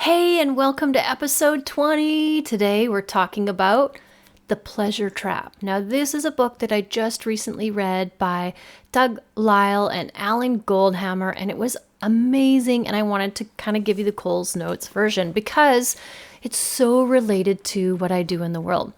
Hey, and welcome to episode 20. Today we're talking about The Pleasure Trap. Now, this is a book that I just recently read by Doug Lisle and Alan Goldhammer, and it was amazing. And I wanted to kind of give you the Coles Notes version because it's so related to what I do in the world.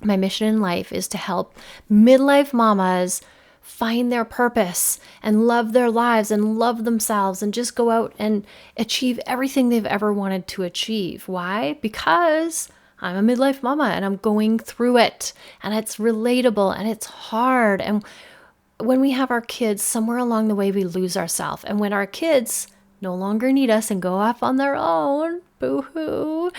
My mission in life is to help midlife mamas find their purpose and love their lives and love themselves and just go out and achieve everything they've ever wanted to achieve. Why? Because I'm a midlife mama and I'm going through it, and it's relatable and it's hard. And when we have our kids, somewhere along the way we lose ourselves. And when our kids no longer need us and go off on their own, boo-hoo,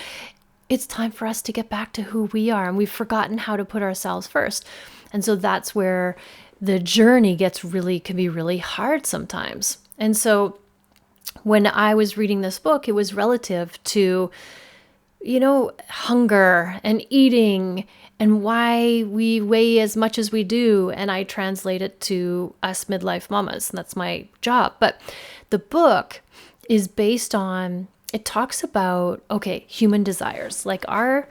it's time for us to get back to who we are, and we've forgotten how to put ourselves first. And so that's where the journey can be really hard sometimes. And so when I was reading this book, it was relative to, hunger and eating and why we weigh as much as we do. And I translate it to us midlife mamas, and that's my job. But the book is based on, it talks about, human desires. Like, our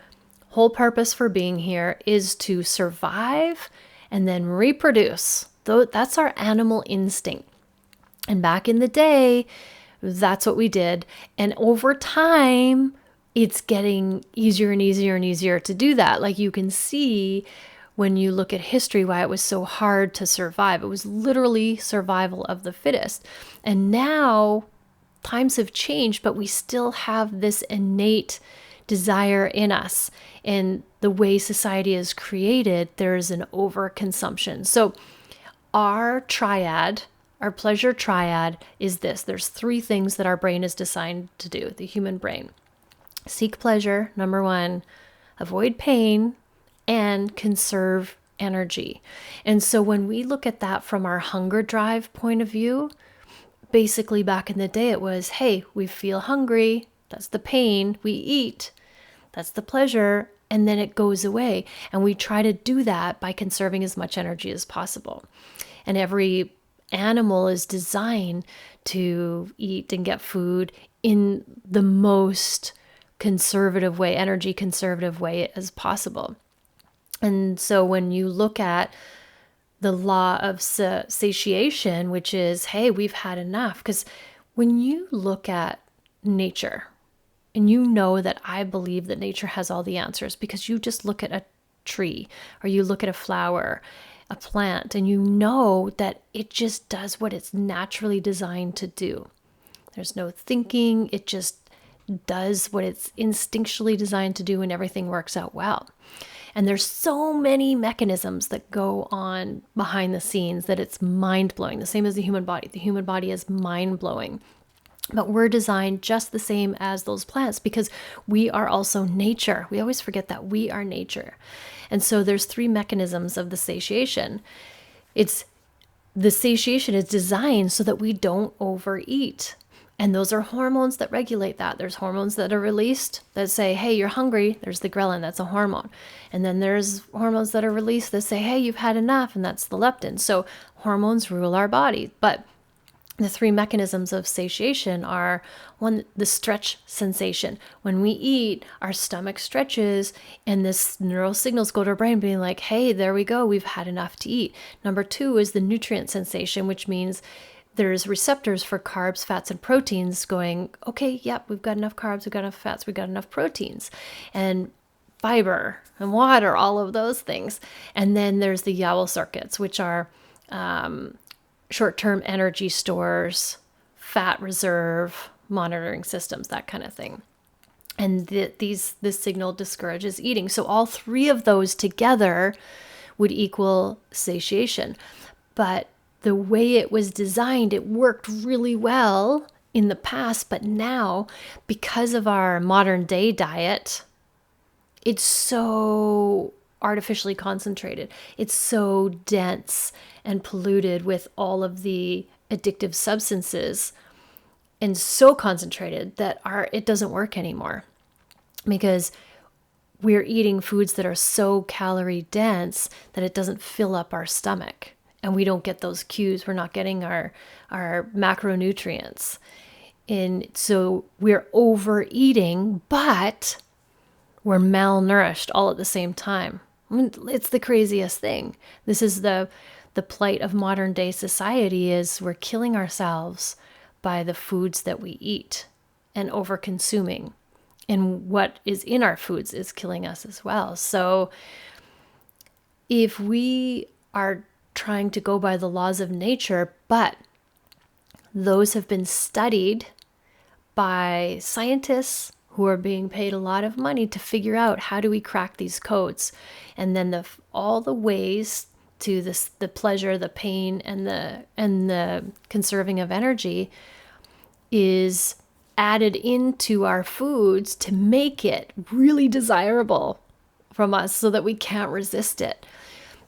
whole purpose for being here is to survive and then reproduce. That's our animal instinct. And back in the day, that's what we did. And over time, it's getting easier and easier and easier to do that. Like, you can see when you look at history why it was so hard to survive. It was literally survival of the fittest. And now times have changed, but we still have this innate desire in us. And the way society is created, there's an overconsumption. So our pleasure triad is this. There's three things that our brain is designed to do, the human brain. Seek pleasure, number one, avoid pain, and conserve energy. And so when we look at that from our hunger drive point of view, basically back in the day it was, hey, we feel hungry, that's the pain, we eat, that's the pleasure, and then it goes away. And we try to do that by conserving as much energy as possible. And every animal is designed to eat and get food in the most conservative way, energy conservative way as possible. And so when you look at the law of satiation, which is, hey, we've had enough. Because when you look at nature, and you know that I believe that nature has all the answers, because you just look at a tree or you look at a flower, a plant, and you know that it just does what it's naturally designed to do. There's no thinking. It just does what it's instinctually designed to do, and everything works out well. And there's so many mechanisms that go on behind the scenes that it's mind-blowing. The same as the human body. The human body is mind-blowing. But we're designed just the same as those plants because we are also nature. We always forget that we are nature. And so there's three mechanisms of the satiation. The satiation is designed so that we don't overeat. And those are hormones that regulate that. There's hormones that are released that say, hey, you're hungry. There's the ghrelin, that's a hormone. And then there's hormones that are released that say, hey, you've had enough, and that's the leptin. So hormones rule our body. But the three mechanisms of satiation are, one, the stretch sensation. When we eat, our stomach stretches and this neural signals go to our brain being like, hey, there we go, we've had enough to eat. Number two is the nutrient sensation, which means there's receptors for carbs, fats, and proteins going, okay, yep, we've got enough carbs, we've got enough fats, we've got enough proteins, and fiber and water, all of those things. And then there's the Yowell circuits, which are short-term energy stores, fat reserve, monitoring systems, that kind of thing. And this signal discourages eating. So all three of those together would equal satiation. But the way it was designed, it worked really well in the past, but now, because of our modern day diet, it's so artificially concentrated. It's so dense and polluted with all of the addictive substances and so concentrated that it doesn't work anymore because we're eating foods that are so calorie dense that it doesn't fill up our stomach. And we don't get those cues. We're not getting our macronutrients. And so we're overeating, but we're malnourished all at the same time. I mean, it's the craziest thing. This is the plight of modern day society, is we're killing ourselves by the foods that we eat and over consuming. And what is in our foods is killing us as well. So if we are trying to go by the laws of nature, but those have been studied by scientists who are being paid a lot of money to figure out how do we crack these codes, and then all the ways to this, the pleasure, the pain, and the conserving of energy is added into our foods to make it really desirable from us so that we can't resist it,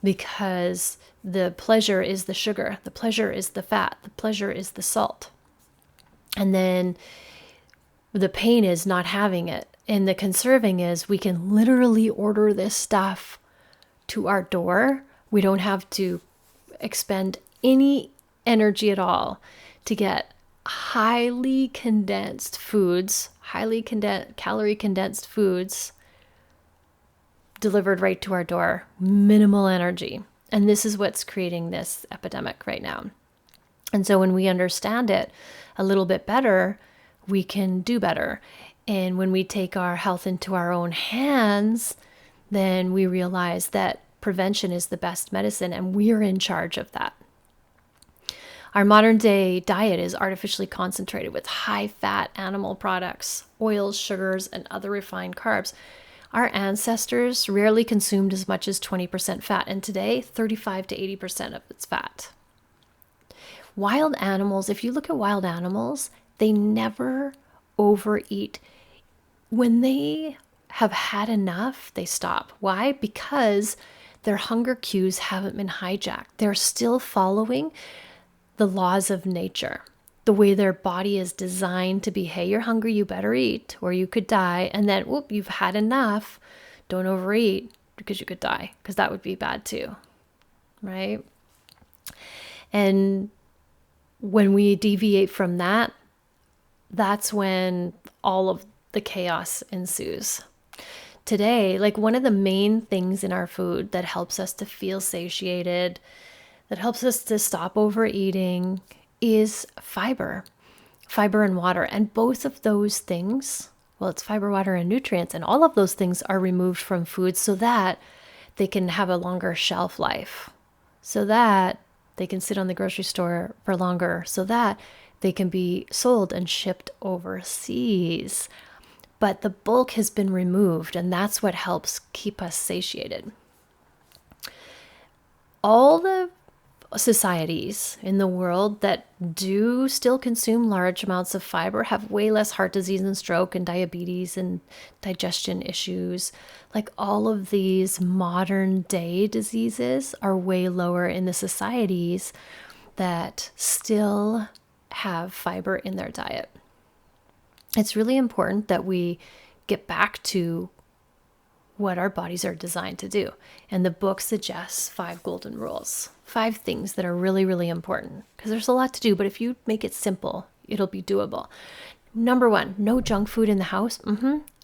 because the pleasure is the sugar, the pleasure is the fat, the pleasure is the salt, and then the pain is not having it. And the conserving is we can literally order this stuff to our door. We don't have to expend any energy at all to get highly condensed foods, calorie condensed foods delivered right to our door. Minimal energy. And this is what's creating this epidemic right now. And so when we understand it a little bit better, we can do better. And when we take our health into our own hands, then we realize that prevention is the best medicine, and we're in charge of that. Our modern day diet is artificially concentrated with high fat animal products, oils, sugars, and other refined carbs. Our ancestors rarely consumed as much as 20% fat, and today 35 to 80% of it's fat. Wild animals, if you look at wild animals, they never overeat. When they have had enough, they stop. Why? Because their hunger cues haven't been hijacked. They're still following the laws of nature, the way their body is designed to be. Hey, you're hungry, you better eat, or you could die. And then, whoop, you've had enough. Don't overeat because you could die, because that would be bad too, right? And when we deviate from that, that's when all of the chaos ensues. Today, like, one of the main things in our food that helps us to feel satiated, that helps us to stop overeating, is fiber and water. And both of those things, well, it's fiber, water, and nutrients, and all of those things are removed from food so that they can have a longer shelf life, so that they can sit on the grocery store for longer, so that they can be sold and shipped overseas. But the bulk has been removed, and that's what helps keep us satiated. All the societies in the world that do still consume large amounts of fiber have way less heart disease and stroke and diabetes and digestion issues. Like, all of these modern day diseases are way lower in the societies that still have fiber in their diet. It's really important that we get back to what our bodies are designed to do. And the book suggests 5 golden rules, 5 things that are really, really important, because there's a lot to do, but if you make it simple, it'll be doable. Number 1, no junk food in the house.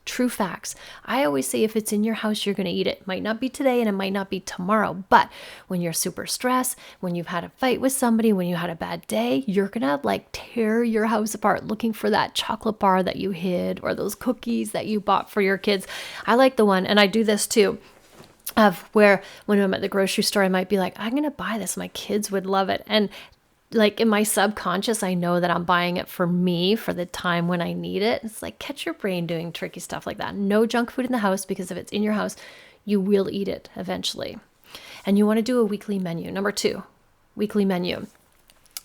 True facts. I always say if it's in your house, you're going to eat it. Might not be today and it might not be tomorrow, but when you're super stressed, when you've had a fight with somebody, when you had a bad day, you're going to like tear your house apart looking for that chocolate bar that you hid or those cookies that you bought for your kids. I like the one, and I do this too, of where when I'm at the grocery store, I might be like, I'm going to buy this. My kids would love it. And like in my subconscious, I know that I'm buying it for me for the time when I need it. It's like, catch your brain doing tricky stuff like that. No junk food in the house, because if it's in your house, you will eat it eventually. And you want to do a weekly menu. Number 2, weekly menu.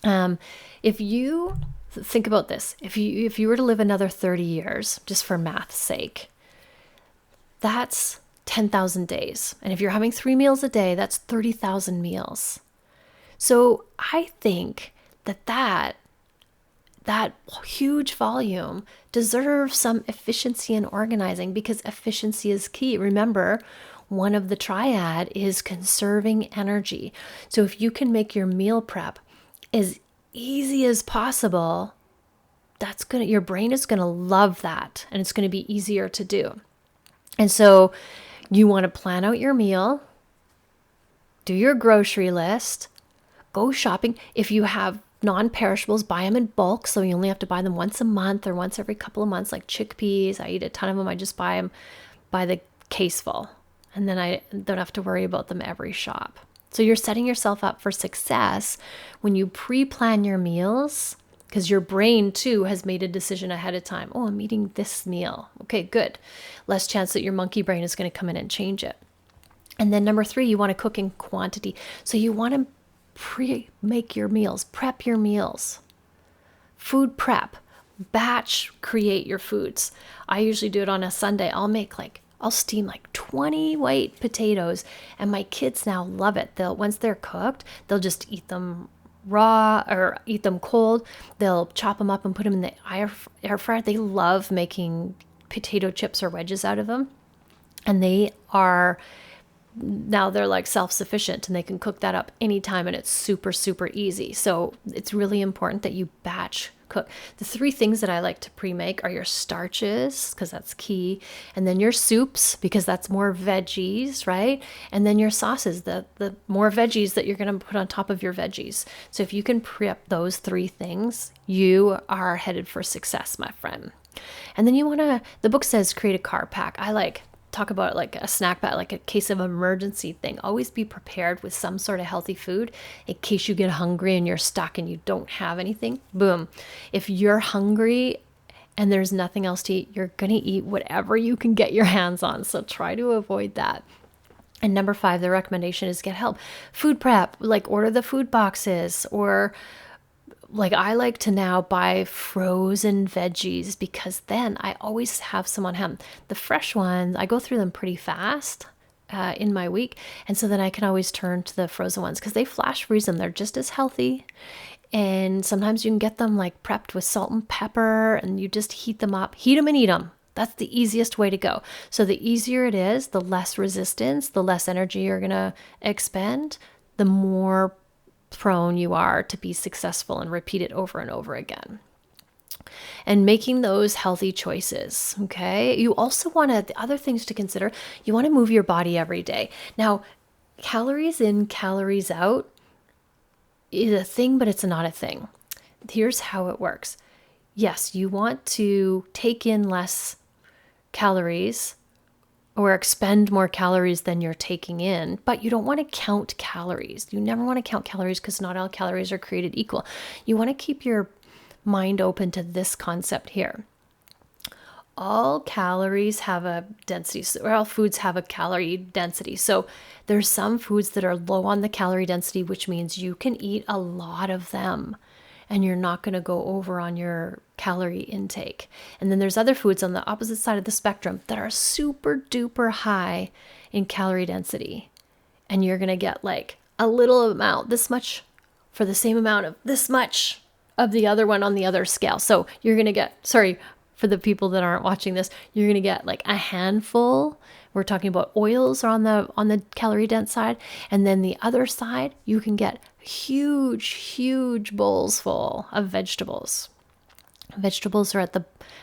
If you think about this, if you were to live another 30 years, just for math's sake, that's 10,000 days. And if you're having 3 meals a day, that's 30,000 meals. So I think that huge volume deserves some efficiency and organizing, because efficiency is key. Remember, one of the triad is conserving energy. So if you can make your meal prep as easy as possible, your brain is going to love that, and it's going to be easier to do. And so you want to plan out your meal, do your grocery list, go shopping. If you have non-perishables, buy them in bulk, so you only have to buy them once a month or once every couple of months, like chickpeas. I eat a ton of them. I just buy them by the case full, and then I don't have to worry about them every shop. So you're setting yourself up for success when you pre-plan your meals, because your brain too has made a decision ahead of time. Oh, I'm eating this meal. Okay, good. Less chance that your monkey brain is going to come in and change it. And then number 3, you want to cook in quantity. So you want to pre-make your meals, prep your meals. Food prep, batch create your foods. I usually do it on a Sunday. I'll steam like 20 white potatoes, and my kids now love it. Once they're cooked, they'll just eat them raw or eat them cold. They'll chop them up and put them in the air fryer. They love making potato chips or wedges out of them. And they're like self-sufficient, and they can cook that up anytime, and it's super, super easy. So it's really important that you batch cook. The 3 things that I like to pre-make are your starches, because that's key, and then your soups, because that's more veggies, right? And then your sauces, the more veggies that you're going to put on top of your veggies. So if you can prep those 3 things, you are headed for success, my friend. And then the book says create a carb pack. I talk about like a snack pack, like a case of emergency thing. Always be prepared with some sort of healthy food in case you get hungry and you're stuck and you don't have anything. Boom. If you're hungry and there's nothing else to eat, you're going to eat whatever you can get your hands on. So try to avoid that. And number 5, the recommendation is get help. Food prep, like order the food boxes, or like I like to now buy frozen veggies, because then I always have some on hand. The fresh ones, I go through them pretty fast in my week. And so then I can always turn to the frozen ones, because they flash freeze them. They're just as healthy. And sometimes you can get them like prepped with salt and pepper, and you just heat them up, heat them and eat them. That's the easiest way to go. So the easier it is, the less resistance, the less energy you're going to expend, the more prone you are to be successful and repeat it over and over again. And making those healthy choices, okay? You also the other things to consider, you want to move your body every day. Now, calories in, calories out is a thing, but it's not a thing. Here's how it works. Yes, you want to take in less calories or expend more calories than you're taking in, but you don't want to count calories. You never want to count calories, because not all calories are created equal. You want to keep your mind open to this concept here. All calories have a density, or all foods have a calorie density. So there's some foods that are low on the calorie density, which means you can eat a lot of them and you're not going to go over on your calorie intake. And then there's other foods on the opposite side of the spectrum that are super duper high in calorie density. And you're going to get like a little amount, this much, for the same amount of this much of the other one on the other scale. So you're going to get, for the people that aren't watching this, you're going to get like a handful. We're talking about oils are on the calorie dense side. And then the other side, you can get huge bowls full of vegetables. Vegetables are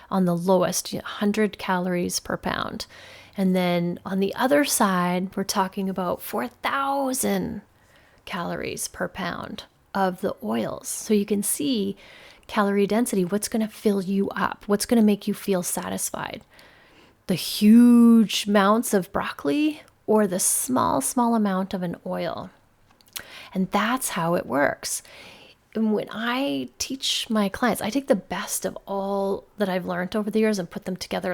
on the lowest, 100 calories per pound. And then on the other side, we're talking about 4,000 calories per pound of the oils. So you can see calorie density, what's going to fill you up, what's going to make you feel satisfied. The huge amounts of broccoli or the small amount of an oil. And that's how it works. And when I teach my clients, I take the best of all that I've learned over the years and put them together.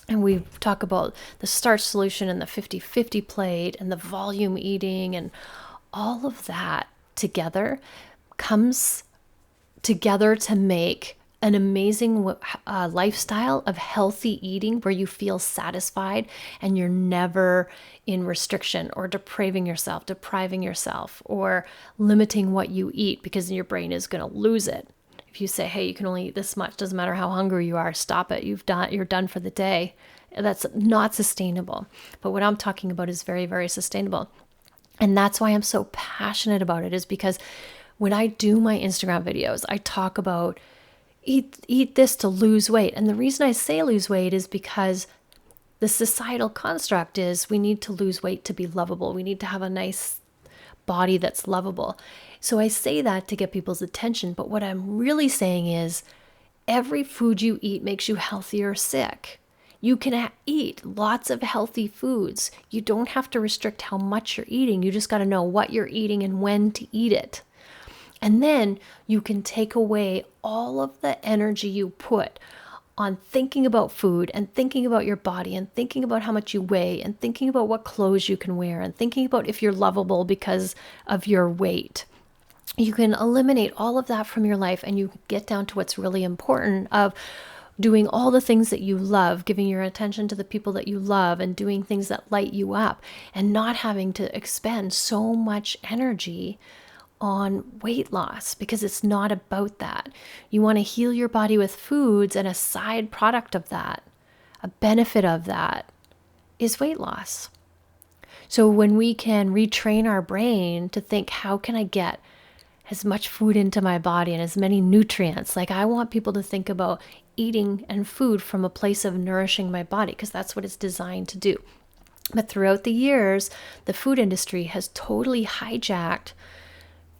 And we talk about the starch solution and the 50-50 plate and the volume eating, and all of that together comes together to make an amazing lifestyle of healthy eating where you feel satisfied and you're never in restriction or depriving yourself or limiting what you eat, because your brain is going to lose it. If you say, hey, you can only eat this much, doesn't matter how hungry you are, stop it. You're done for the day. That's not sustainable. But what I'm talking about is very, very sustainable. And that's why I'm so passionate about it, is because when I do my Instagram videos, I talk about eat this to lose weight. And the reason I say lose weight is because the societal construct is we need to lose weight to be lovable. We need to have a nice body that's lovable. So I say that to get people's attention. But what I'm really saying is every food you eat makes you healthy or sick. You can eat lots of healthy foods. You don't have to restrict how much you're eating. You just got to know what you're eating and when to eat it. And then you can take away all of the energy you put on thinking about food and thinking about your body and thinking about how much you weigh and thinking about what clothes you can wear and thinking about if you're lovable because of your weight. You can eliminate all of that from your life and you get down to what's really important of doing all the things that you love, giving your attention to the people that you love and doing things that light you up and not having to expend so much energy on weight loss, because it's not about that. You want to heal your body with foods, and a side product of that, a benefit of that, is weight loss. So when we can retrain our brain to think, how can I get as much food into my body and as many nutrients? Like, I want people to think about eating and food from a place of nourishing my body, because that's what it's designed to do. But throughout the years, the food industry has totally hijacked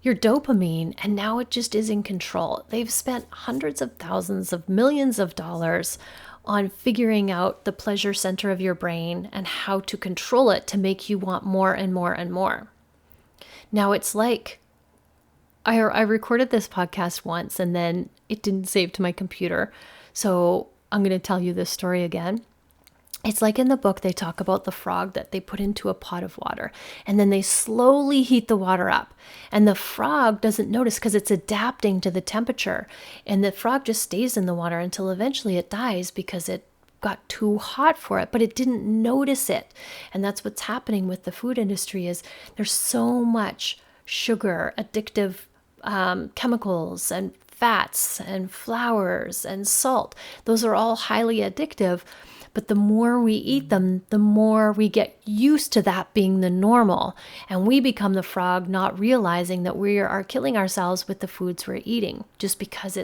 your dopamine, and now it just is in control. They've spent hundreds of thousands of millions of dollars on figuring out the pleasure center of your brain and how to control it to make you want more and more and more. Now it's like, I recorded this podcast once and then it didn't save to my computer. So I'm going to tell you this story again. It's like in the book, they talk about the frog that they put into a pot of water and then they slowly heat the water up. And the frog doesn't notice because it's adapting to the temperature. And the frog just stays in the water until eventually it dies because it got too hot for it, but it didn't notice it. And that's what's happening with the food industry is there's so much sugar, addictive chemicals and fats and flours and salt. Those are all highly addictive. But the more we eat them, the more we get used to that being the normal. And we become the frog, not realizing that we are killing ourselves with the foods we're eating just because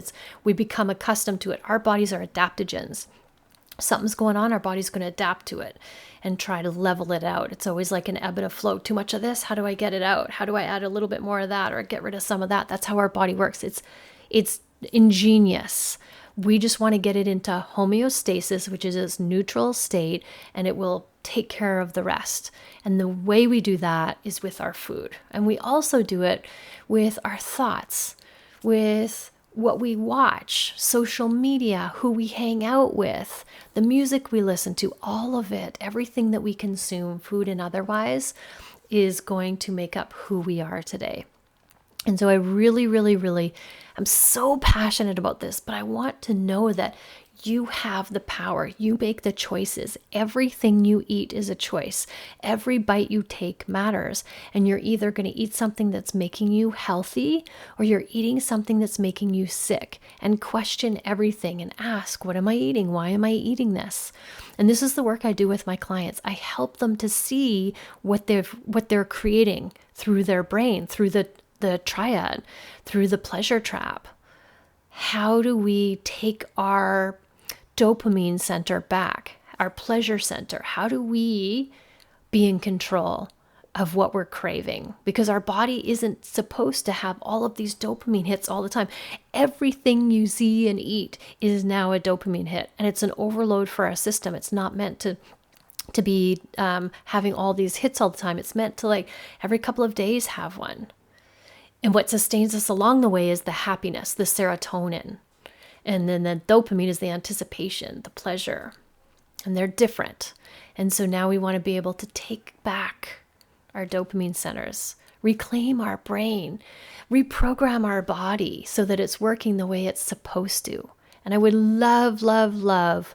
we become accustomed to it. Our bodies are adaptogens. Something's going on, our body's going to adapt to it and try to level it out. It's always like an ebb and a flow. Too much of this, how do I get it out? How do I add a little bit more of that or get rid of some of that? That's how our body works. It's ingenious. We just want to get it into homeostasis, which is its neutral state, and it will take care of the rest. And the way we do that is with our food. And we also do it with our thoughts, with what we watch, social media, who we hang out with, the music we listen to, all of it, everything that we consume, food and otherwise, is going to make up who we are today. And so I really, really, really, I'm so passionate about this, but I want to know that you have the power. You make the choices. Everything you eat is a choice. Every bite you take matters. And you're either going to eat something that's making you healthy or you're eating something that's making you sick. And question everything and ask, what am I eating? Why am I eating this? And this is the work I do with my clients. I help them to see what they're creating through their brain, through the triad, through the pleasure trap. How do we take our dopamine center back, our pleasure center? How do we be in control of what we're craving? Because our body isn't supposed to have all of these dopamine hits all the time. Everything you see and eat is now a dopamine hit, and it's an overload for our system. It's not meant to be having all these hits all the time. It's meant to, like, every couple of days have one. And what sustains us along the way is the happiness, the serotonin. And then the dopamine is the anticipation, the pleasure. And they're different. And so now we want to be able to take back our dopamine centers, reclaim our brain, reprogram our body so that it's working the way it's supposed to. And I would love, love, love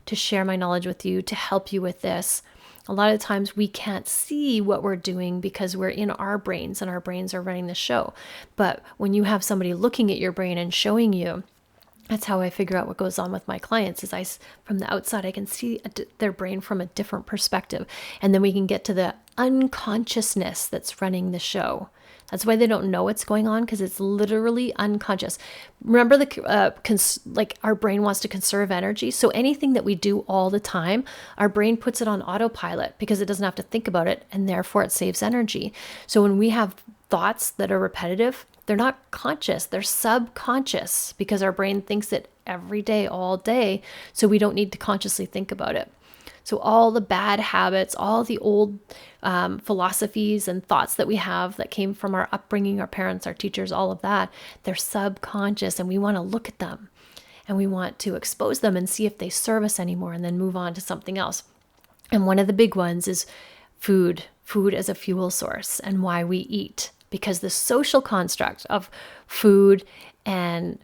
to share my knowledge with you, to help you with this. A lot of times we can't see what we're doing because we're in our brains and our brains are running the show. But when you have somebody looking at your brain and showing you, that's how I figure out what goes on with my clients is from the outside, I can see their brain from a different perspective. And then we can get to the unconsciousness that's running the show. That's why they don't know what's going on, because it's literally unconscious. Remember, like our brain wants to conserve energy. So anything that we do all the time, our brain puts it on autopilot because it doesn't have to think about it, and therefore it saves energy. So when we have thoughts that are repetitive, they're not conscious, they're subconscious, because our brain thinks it every day, all day. So we don't need to consciously think about it. So all the bad habits, all the old philosophies and thoughts that we have that came from our upbringing, our parents, our teachers, all of that, they're subconscious, and we want to look at them and we want to expose them and see if they serve us anymore, and then move on to something else. And one of the big ones is food as a fuel source, and why we eat, because the social construct of food and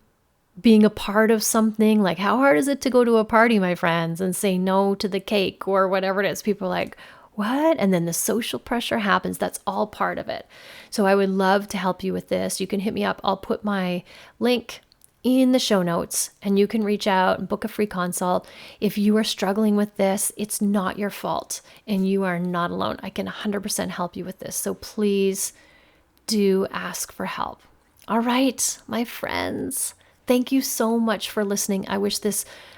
being a part of something, like how hard is it to go to a party, my friends, and say no to the cake or whatever it is? People are like, what? And then the social pressure happens. That's all part of it. So I would love to help you with this. You can hit me up. I'll put my link in the show notes, and you can reach out and book a free consult. If you are struggling with this, it's not your fault, and you are not alone. I can 100% help you with this. So please do ask for help. All right, my friends. Thank you so much for listening. I wish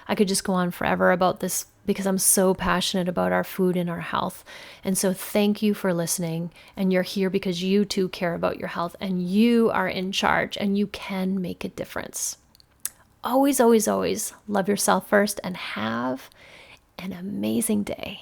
I could just go on forever about this, because I'm so passionate about our food and our health. And so thank you for listening. And you're here because you too care about your health, and you are in charge, and you can make a difference. Always, always, always love yourself first, and have an amazing day.